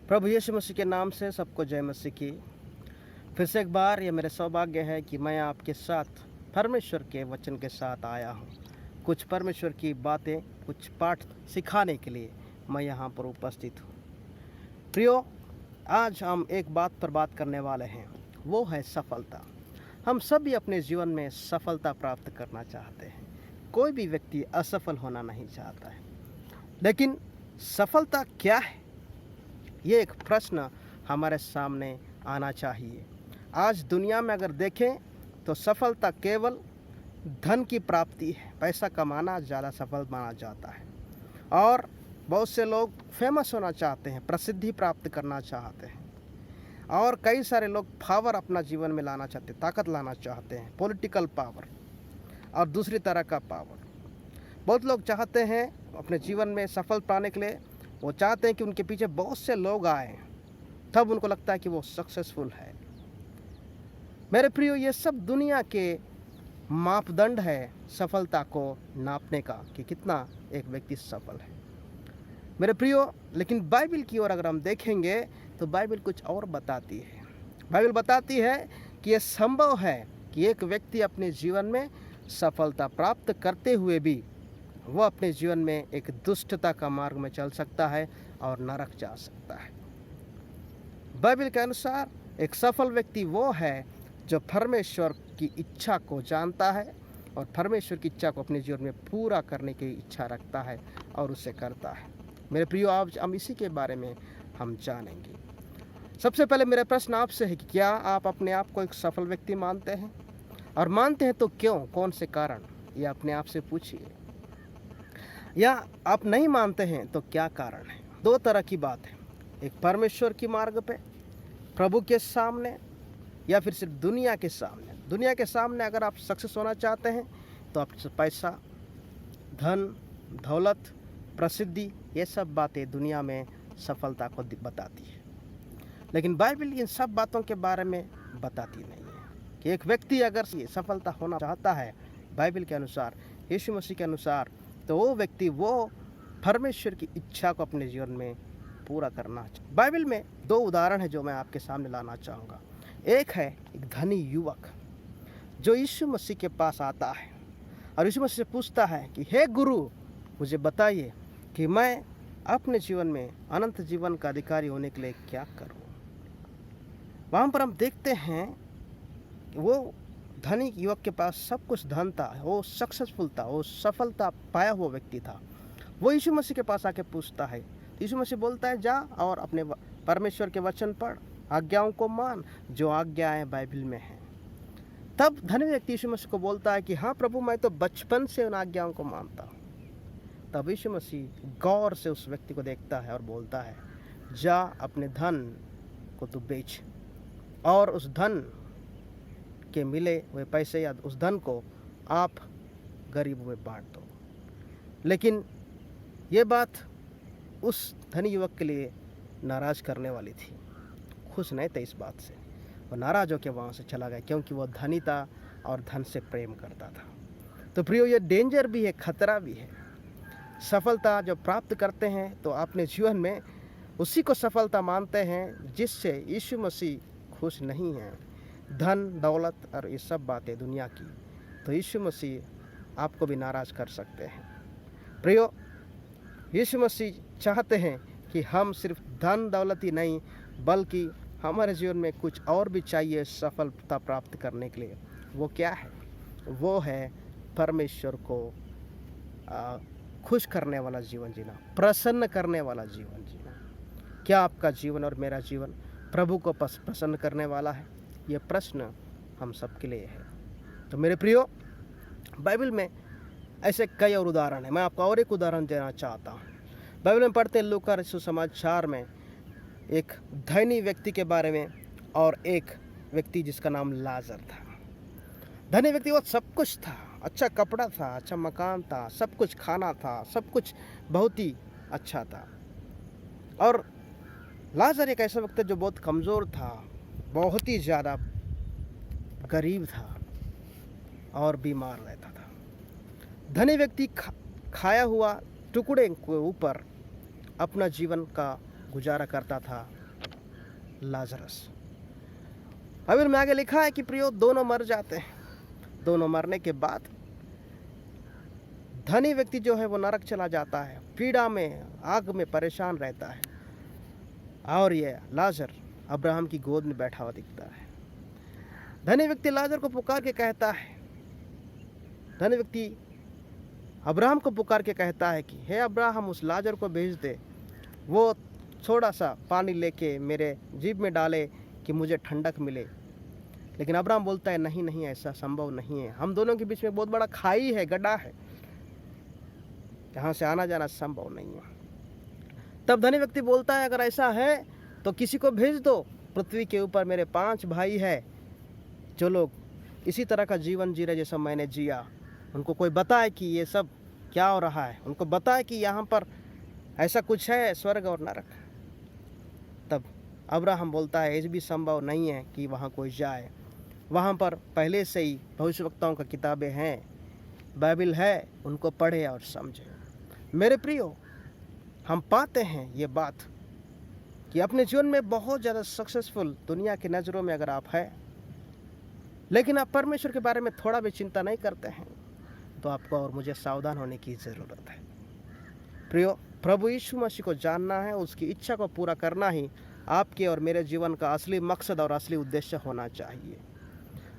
प्रभु यीशु मसीह के नाम से सबको जय मसीह की। फिर से एक बार ये मेरे सौभाग्य है कि मैं आपके साथ परमेश्वर के वचन के साथ आया हूँ। कुछ परमेश्वर की बातें, कुछ पाठ सिखाने के लिए मैं यहाँ पर उपस्थित हूँ। प्रियो, आज हम एक बात पर बात करने वाले हैं, वो है सफलता। हम सभी अपने जीवन में सफलता प्राप्त करना चाहते हैं। कोई भी व्यक्ति असफल होना नहीं चाहता है, लेकिन सफलता क्या है, ये एक प्रश्न हमारे सामने आना चाहिए। आज दुनिया में अगर देखें तो सफलता केवल धन की प्राप्ति है। पैसा कमाना ज़्यादा सफल माना जाता है और बहुत से लोग फेमस होना चाहते हैं, प्रसिद्धि प्राप्त करना चाहते हैं और कई सारे लोग पावर अपना जीवन में लाना चाहते हैं, ताकत लाना चाहते हैं, पॉलिटिकल पावर और दूसरी तरह का पावर। बहुत लोग चाहते हैं अपने जीवन में सफल पाने के लिए, वो चाहते हैं कि उनके पीछे बहुत से लोग आए, तब उनको लगता है कि वो सक्सेसफुल है। मेरे प्रियो, ये सब दुनिया के मापदंड है सफलता को नापने का कि कितना एक व्यक्ति सफल है। मेरे प्रियो, लेकिन बाइबल की ओर अगर हम देखेंगे तो बाइबल कुछ और बताती है। बाइबल बताती है कि यह संभव है कि एक व्यक्ति अपने जीवन में सफलता प्राप्त करते हुए भी वह अपने जीवन में एक दुष्टता का मार्ग में चल सकता है और नरक जा सकता है। बाइबल के अनुसार एक सफल व्यक्ति वो है जो परमेश्वर की इच्छा को जानता है और परमेश्वर की इच्छा को अपने जीवन में पूरा करने की इच्छा रखता है और उसे करता है। मेरे प्रियो, आज हम इसी के बारे में हम जानेंगे। सबसे पहले मेरा प्रश्न आपसे है कि क्या आप अपने आप को एक सफल व्यक्ति मानते हैं, और मानते हैं तो क्यों, कौन से कारण, ये अपने आप से पूछिए। या आप नहीं मानते हैं तो क्या कारण है। दो तरह की बात है, एक परमेश्वर की मार्ग पे, प्रभु के सामने, या फिर सिर्फ दुनिया के सामने। दुनिया के सामने अगर आप सक्सेस होना चाहते हैं तो आप पैसा, धन, दौलत, प्रसिद्धि, ये सब बातें दुनिया में सफलता को बताती है। लेकिन बाइबल इन सब बातों के बारे में बताती नहीं है कि एक व्यक्ति अगर सफलता होना चाहता है बाइबल के अनुसार, यीशु मसीह के अनुसार, तो वो व्यक्ति वो परमेश्वर की इच्छा को अपने जीवन में पूरा करना चाहिए। बाइबल में दो उदाहरण है जो मैं आपके सामने लाना चाहूँगा। एक है एक धनी युवक जो यीशु मसीह के पास आता है और यीशु मसीह से पूछता है कि हे गुरु, मुझे बताइए कि मैं अपने जीवन में अनंत जीवन का अधिकारी होने के लिए क्या करूं। वहाँ पर हम देखते हैं वो धनी युवक के पास सब कुछ धन था, वो सक्सेसफुल था, वो सफलता पाया हुआ व्यक्ति था। वो यीशु मसीह के पास आके पूछता है, यीशु मसीह बोलता है जा और अपने परमेश्वर के वचन पढ़, आज्ञाओं को मान, जो आज्ञाएं बाइबल में हैं। तब धनी व्यक्ति यीशु मसीह को बोलता है कि हाँ प्रभु, मैं तो बचपन से उन आज्ञाओं को मानता हूँ। तब यीशु मसीह गौर से उस व्यक्ति को देखता है और बोलता है, जा अपने धन को तू बेच और उस धन के मिले हुए पैसे या उस धन को आप गरीबों में बांट दो। लेकिन ये बात उस धनी युवक के लिए नाराज़ करने वाली थी, खुश नहीं थे इस बात से। वो नाराज़ होकर वहाँ से चला गया क्योंकि वो धनी था और धन से प्रेम करता था। तो प्रियो, ये डेंजर भी है, खतरा भी है। सफलता जो प्राप्त करते हैं तो अपने जीवन में उसी को सफलता मानते हैं जिससे यीशु मसीह खुश नहीं है। धन, दौलत और ये सब बातें दुनिया की, तो यीशु मसीह आपको भी नाराज़ कर सकते हैं। प्रियो, यीशु मसीह चाहते हैं कि हम सिर्फ धन दौलत ही नहीं, बल्कि हमारे जीवन में कुछ और भी चाहिए सफलता प्राप्त करने के लिए। वो क्या है? वो है परमेश्वर को खुश करने वाला जीवन जीना, प्रसन्न करने वाला जीवन जीना। क्या आपका जीवन और मेरा जीवन प्रभु को प्रसन्न करने वाला है? ये प्रश्न हम सबके लिए है। तो मेरे प्रियो, बाइबल में ऐसे कई और उदाहरण हैं। मैं आपको और एक उदाहरण देना चाहता हूँ। बाइबल में पढ़ते हैं लूका सुसमाचार में एक धनी व्यक्ति के बारे में और एक व्यक्ति जिसका नाम लाजर था। धनी व्यक्ति वो सब कुछ था, अच्छा कपड़ा था, अच्छा मकान था, सब कुछ खाना था, सब कुछ बहुत ही अच्छा था। और लाजर एक ऐसा व्यक्ति जो बहुत कमज़ोर था, बहुत ही ज़्यादा गरीब था और बीमार रहता था। धनी व्यक्ति खाया हुआ टुकड़े के ऊपर अपना जीवन का गुजारा करता था लाजरस। बाइबल में आगे लिखा है कि प्रियो दोनों मर जाते हैं। दोनों मरने के बाद धनी व्यक्ति जो है वो नरक चला जाता है, पीड़ा में, आग में परेशान रहता है, और ये लाजर अब्राहम की गोद में बैठा हुआ दिखता है। धनी व्यक्ति लाजर को पुकार के कहता है, धनी व्यक्ति अब्राहम को पुकार के कहता है कि हे अब्राहम, उस लाजर को भेज दे, वो थोड़ा सा पानी लेके मेरे जीभ में डाले कि मुझे ठंडक मिले। लेकिन अब्राहम बोलता है नहीं नहीं, ऐसा संभव नहीं है, हम दोनों के बीच में बहुत बड़ा खाई है, गड्ढा है, यहाँ से आना जाना संभव नहीं है। तब धनी व्यक्ति बोलता है अगर ऐसा है तो किसी को भेज दो, पृथ्वी के ऊपर मेरे 5 भाई है जो लोग इसी तरह का जीवन जी रहे जैसा मैंने जिया। उनको कोई बताए कि ये सब क्या हो रहा है, उनको बताए कि यहाँ पर ऐसा कुछ है, स्वर्ग और नरक। तब अब्राहम बोलता है ये भी संभव नहीं है कि वहाँ कोई जाए, वहाँ पर पहले से ही भविष्यवक्ताओं की किताबें हैं, बाइबल है, उनको पढ़े और समझे। मेरे प्रियो, हम पाते हैं ये बात कि अपने जीवन में बहुत ज़्यादा सक्सेसफुल दुनिया की नज़रों में अगर आप हैं, लेकिन आप परमेश्वर के बारे में थोड़ा भी चिंता नहीं करते हैं, तो आपको और मुझे सावधान होने की ज़रूरत है। प्रियो, प्रभु यीशु मसीह को जानना है, उसकी इच्छा को पूरा करना ही आपके और मेरे जीवन का असली मकसद और असली उद्देश्य होना चाहिए।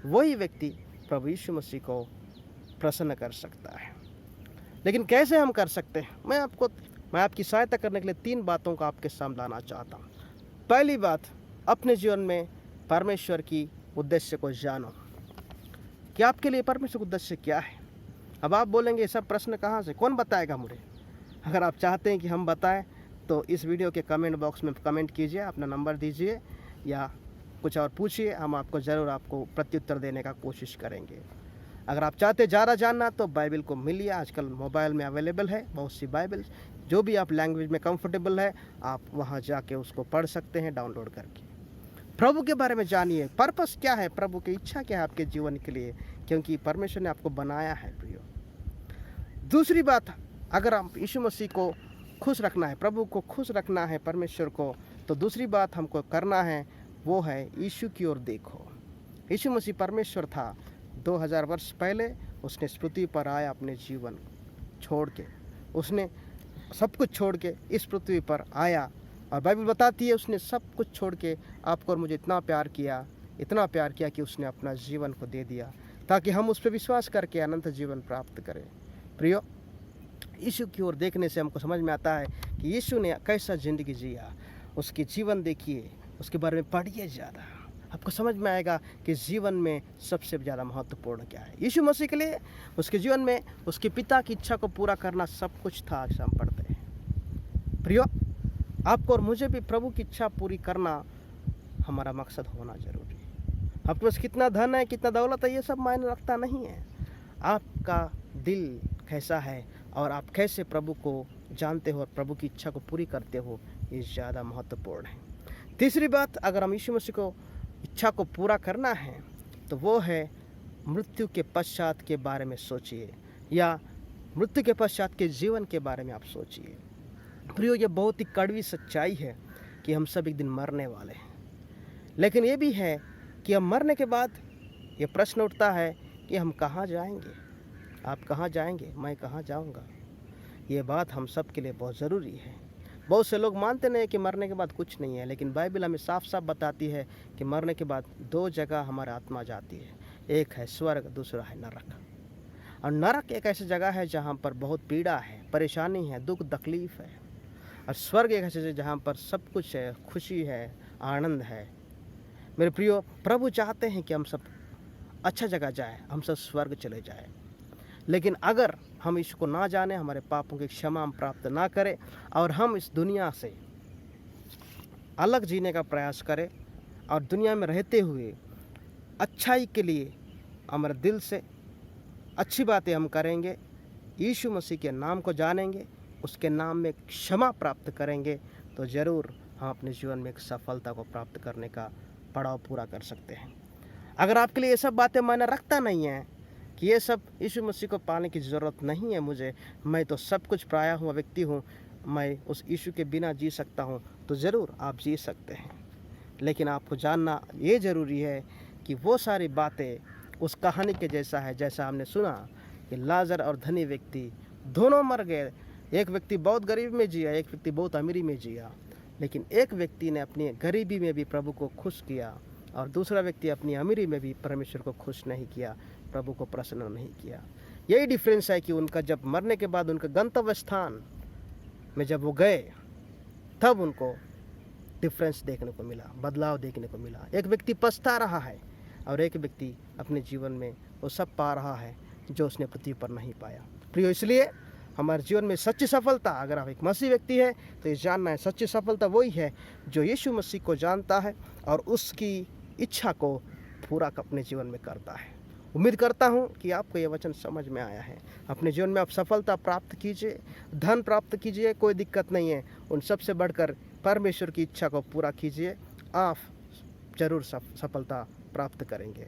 वही व्यक्ति प्रभु यीशु मसीह को प्रसन्न कर सकता है। लेकिन कैसे हम कर सकते हैं? मैं आपकी सहायता करने के लिए 3 बातों को आपके सामने लाना चाहता हूँ। पहली बात, अपने जीवन में परमेश्वर की उद्देश्य को जानो कि आपके लिए परमेश्वर का उद्देश्य क्या है। अब आप बोलेंगे ये सब प्रश्न कहाँ से, कौन बताएगा मुझे? अगर आप चाहते हैं कि हम बताएं तो इस वीडियो के कमेंट बॉक्स में कमेंट कीजिए, अपना नंबर दीजिए या कुछ और पूछिए, हम आपको ज़रूर आपको प्रत्युत्तर देने का कोशिश करेंगे। अगर आप चाहते ज़्यादा जानना तो बाइबल को मिलिए, आजकल मोबाइल में अवेलेबल है बहुत सी बाइबल, जो भी आप लैंग्वेज में कंफर्टेबल है आप वहाँ जाके उसको पढ़ सकते हैं डाउनलोड करके। प्रभु के बारे में जानिए, पर्पस क्या है, प्रभु की इच्छा क्या है आपके जीवन के लिए, क्योंकि परमेश्वर ने आपको बनाया है प्रियो। दूसरी बात, अगर आप यीशु मसीह को खुश रखना है, प्रभु को खुश रखना है, परमेश्वर को, तो दूसरी बात हमको करना है वो है यीशु की ओर देखो। यीशु मसीह परमेश्वर था, 2000 वर्ष पहले उसने इस पृथ्वी पर आया, अपने जीवन छोड़ के, उसने सब कुछ छोड़ के इस पृथ्वी पर आया, और बाइबल बताती है उसने सब कुछ छोड़ के आपको और मुझे इतना प्यार किया कि उसने अपना जीवन को दे दिया ताकि हम उस पर विश्वास करके अनंत जीवन प्राप्त करें। प्रियो, यीशु की ओर देखने से हमको समझ में आता है कि यीशु ने कैसा ज़िंदगी जिया, उसकी जीवन देखिए, उसके बारे में पढ़िए ज़्यादा, आपको समझ में आएगा कि जीवन में सबसे ज़्यादा महत्वपूर्ण क्या है। यीशु मसीह के लिए उसके जीवन में उसके पिता की इच्छा को पूरा करना सब कुछ था, जैसा हम पढ़ते हैं। प्रियो, आपको और मुझे भी प्रभु की इच्छा पूरी करना हमारा मकसद होना जरूरी है। आपके पास कितना धन है, कितना दौलत है, ये सब मायने रखता नहीं है। आपका दिल कैसा है और आप कैसे प्रभु को जानते हो और प्रभु की इच्छा को पूरी करते हो, ये ज़्यादा महत्वपूर्ण है। तीसरी बात, अगर हम यीशु मसीह को इच्छा को पूरा करना है तो वो है मृत्यु के पश्चात के बारे में सोचिए, या मृत्यु के पश्चात के जीवन के बारे में आप सोचिए। प्रियो, ये बहुत ही कड़वी सच्चाई है कि हम सब एक दिन मरने वाले हैं, लेकिन ये भी है कि हम मरने के बाद ये प्रश्न उठता है कि हम कहाँ जाएंगे। आप कहाँ जाएंगे, मैं कहाँ जाऊंगा। ये बात हम सब के लिए बहुत ज़रूरी है। बहुत से लोग मानते नहीं कि मरने के बाद कुछ नहीं है, लेकिन बाइबल हमें साफ साफ बताती है कि मरने के बाद 2 जगह हमारी आत्मा जाती है, एक है स्वर्ग, दूसरा है नरक। और नरक एक ऐसी जगह है जहाँ पर बहुत पीड़ा है, परेशानी है, दुख तकलीफ़ है, और स्वर्ग एक ऐसी जगह जहाँ पर सब कुछ है, खुशी है, आनंद है। मेरे प्रियो, प्रभु चाहते हैं कि हम सब अच्छा जगह जाए, हम सब स्वर्ग चले जाए, लेकिन अगर हम इसको ना जाने, हमारे पापों की क्षमा हम प्राप्त ना करें और हम इस दुनिया से अलग जीने का प्रयास करें और दुनिया में रहते हुए अच्छाई के लिए हमारे दिल से अच्छी बातें हम करेंगे, यीशु मसीह के नाम को जानेंगे, उसके नाम में क्षमा प्राप्त करेंगे, तो ज़रूर हम अपने जीवन में एक सफलता को प्राप्त करने का पड़ाव पूरा कर सकते हैं। अगर आपके लिए ये सब बातें मायने रखता नहीं है कि ये सब यीशु मसीह को पाने की ज़रूरत नहीं है मुझे, मैं तो सब कुछ पाया हुआ व्यक्ति हूँ, मैं उस यीशु के बिना जी सकता हूँ, तो ज़रूर आप जी सकते हैं। लेकिन आपको जानना ये ज़रूरी है कि वो सारी बातें उस कहानी के जैसा है, जैसा हमने सुना कि लाजर और धनी व्यक्ति दोनों मर गए। एक व्यक्ति बहुत गरीब में जिया, एक व्यक्ति बहुत अमीरी में जिया, लेकिन एक व्यक्ति ने अपनी गरीबी में भी प्रभु को खुश किया और दूसरा व्यक्ति अपनी अमीरी में भी परमेश्वर को खुश नहीं किया, प्रभु को प्रसन्न नहीं किया। यही डिफरेंस है कि उनका जब मरने के बाद उनका गंतव्य स्थान में जब वो गए, तब उनको डिफरेंस देखने को मिला, बदलाव देखने को मिला। एक व्यक्ति पछता रहा है और एक व्यक्ति अपने जीवन में वो सब पा रहा है जो उसने पृथ्वी पर नहीं पाया। प्रियो, इसलिए हमारे जीवन में सच्ची सफलता, अगर आप एक मसीह व्यक्ति है तो ये जानना है, सच्ची सफलता वही है जो यीशु मसीह को जानता है और उसकी इच्छा को पूरा अपने जीवन में करता है। उम्मीद करता हूँ कि आपको ये वचन समझ में आया है। अपने जीवन में आप सफलता प्राप्त कीजिए, धन प्राप्त कीजिए, कोई दिक्कत नहीं है। उन सबसे बढ़कर परमेश्वर की इच्छा को पूरा कीजिए, आप जरूर सफलता प्राप्त करेंगे।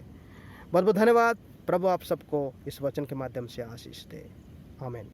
बहुत बहुत धन्यवाद। प्रभु आप सबको इस वचन के माध्यम से आशीष दे। आमीन।